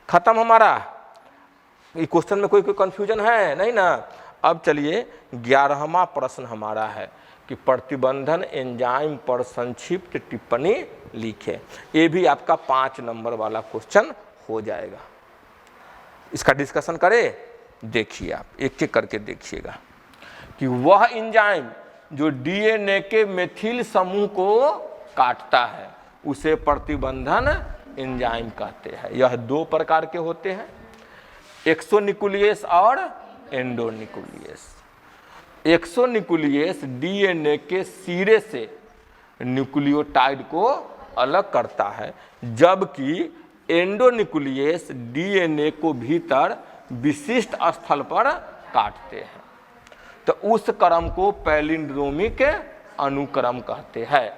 खत्म हमारा। ये क्वेश्चन में कोई कंफ्यूजन है नहीं ना। अब चलिए 11वां प्रश्न हमारा है कि प्रतिबंधन एंजाइम पर संक्षिप्त टिप्पणी लिखे। ये भी आपका 5 नंबर वाला क्वेश्चन हो जाएगा। इसका डिस्कशन करें, देखिए आप एक एक करके देखिएगा कि वह एंजाइम जो डीएनए के मेथिल समूह को काटता है उसे प्रतिबंधन एंजाइम कहते हैं। यह 2 प्रकार के होते हैं, एक्सोन्यूक्लियस और एंडोन्यूक्लियस। एक्सोन्यूक्लियस डीएनए के सिरे से न्यूक्लियोटाइड को अलग करता है, जबकि एंडोन्यूक्लियस डीएनए को भीतर विशिष्ट स्थल पर काटते हैं। तो उस क्रम को पैलिंड्रोमिक अनुक्रम कहते हैं।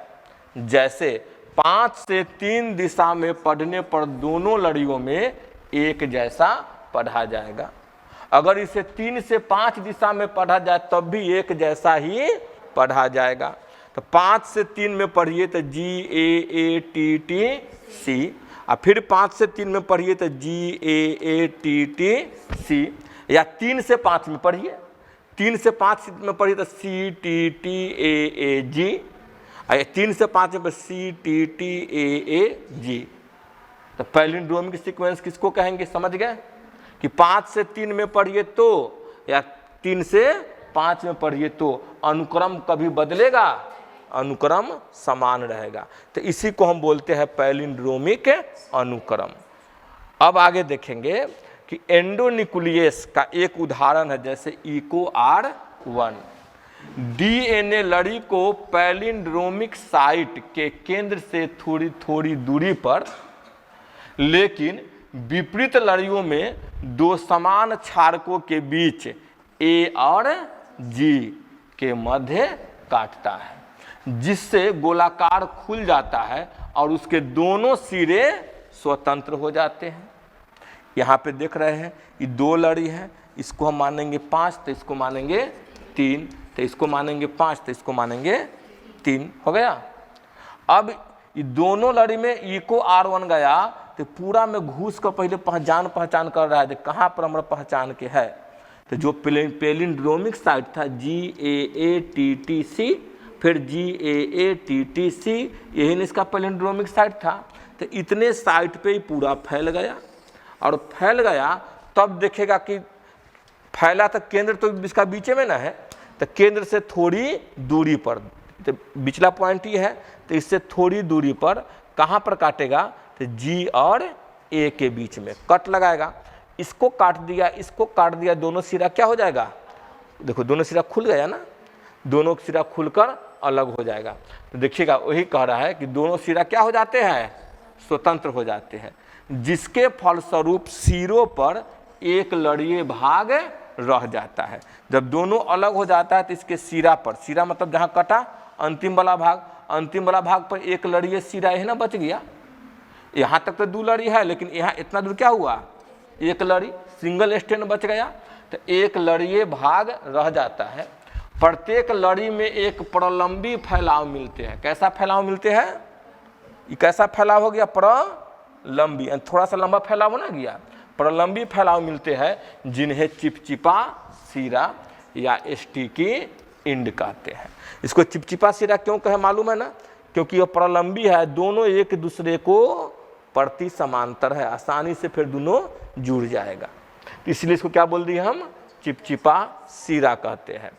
जैसे 5 से 3 दिशा में पढ़ने पर दोनों लड़ियों में एक जैसा पढ़ा जाएगा। अगर इसे 3 से 5 दिशा में पढ़ा जाए तब भी एक जैसा ही पढ़ा जाएगा। तो 5 से 3 में पढ़िए तो GAATTC, और फिर 5 से 3 में पढ़िए तो GAATTC, या 3 से 5 में पढ़िए, 3 से 5 में पढ़िए तो CTTAAG, 3 से 5 में CTTAAG। तो पैलिंड्रोमिक सीक्वेंस किसको कहेंगे, समझ गए कि 5 से 3 में पढ़िए तो, या 3 से 5 में पढ़िए तो अनुक्रम कभी बदलेगा, अनुक्रम समान रहेगा। तो इसी को हम बोलते हैं पैलिंड्रोमिक अनुक्रम। अब आगे देखेंगे कि एंडोन्यूक्लियस का एक उदाहरण है, जैसे EcoR1। डीएनए लड़ी को पैलिंड्रोमिक साइट के केंद्र से थोड़ी थोड़ी दूरी पर, लेकिन विपरीत लड़ियों में 2 समान क्षारकों के बीच A और G के मध्य काटता है, जिससे गोलाकार खुल जाता है और उसके दोनों सिरे स्वतंत्र हो जाते हैं। यहाँ पे देख रहे हैं ये 2 लड़ी है, इसको हम मानेंगे 5 तो इसको मानेंगे 3, तो इसको मानेंगे 5 तो इसको मानेंगे 3, हो गया। अब ये दोनों लड़ी में EcoR1 गया तो पूरा में घुस कर पहले पहचान कर रहा है कहाँ पर हमारा पहचान के है। तो जो पैलिंड्रोमिक साइट था GAATTC, फिर GAATTC, यही इसका पैलिंड्रोमिक साइट था। तो इतने साइट पे ही पूरा फैल गया, और फैल गया तब देखेगा कि फैला तो केंद्र तो इसका बीच में ना है, तो केंद्र से थोड़ी दूरी पर, तो पिछला पॉइंट ये है, तो इससे थोड़ी दूरी पर कहाँ पर काटेगा, तो G और A के बीच में कट लगाएगा। इसको काट दिया, इसको काट दिया, दोनों सिरा क्या हो जाएगा, देखो दोनों सिरा खुल गया ना, दोनों सिरा खुलकर अलग हो जाएगा। तो देखिएगा वही कह रहा है कि दोनों सिरा क्या हो जाते हैं, स्वतंत्र हो जाते हैं, जिसके फलस्वरूप सिरों पर एक लड़ीय भाग रह जाता है। जब दोनों अलग हो जाता है तो इसके सिरा पर, सिरा मतलब जहाँ कटा अंतिम वाला भाग, अंतिम वाला भाग पर एक लड़ीय सिरा यही ना बच गया। यहाँ तक तो 2 लड़ी है, लेकिन यहाँ इतना दूर क्या हुआ, एक लड़ी, सिंगल स्टैंड बच गया, तो एक लड़ीय भाग रह जाता है। प्रत्येक लड़ी में एक प्रलंबी फैलाव मिलते हैं। कैसा फैलाव मिलते हैं, ये कैसा फैलाव हो गया, प्रलंबी, थोड़ा सा लंबा फैलाव हो ना गया, प्रलंबी फैलाव मिलते हैं, जिन्हें चिपचिपा सिरा या स्टिकी एंड कहते हैं। इसको चिपचिपा सिरा क्यों कहे मालूम है ना, क्योंकि यह प्रलंबी है, दोनों एक दूसरे को प्रति समांतर है, आसानी से फिर दोनों जुड़ जाएगा, तो इसलिए इसको क्या बोल दिए हम, चिपचिपा सिरा कहते हैं।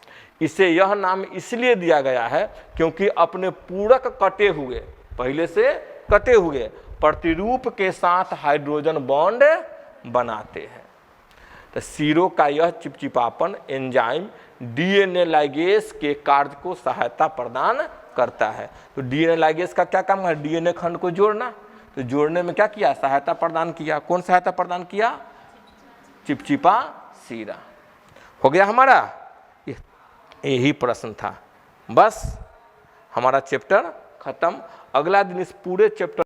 इसे यह नाम इसलिए दिया गया है क्योंकि अपने पूरक कटे हुए, पहले से कटे हुए प्रतिरूप के साथ हाइड्रोजन बॉन्ड बनाते हैं। तो सिरों का यह चिपचिपापन एंजाइम डीएनए लाइगेज के कार्य को सहायता प्रदान करता है। तो डीएनए लाइगेज का क्या काम है, डीएनए खंड को जोड़ना, तो जोड़ने में क्या किया, सहायता प्रदान किया। कौन सहायता प्रदान किया, चिपचिपा सिरा। हो गया हमारा, यही प्रश्न था, बस हमारा चैप्टर खत्म। अगला दिन इस पूरे चैप्टर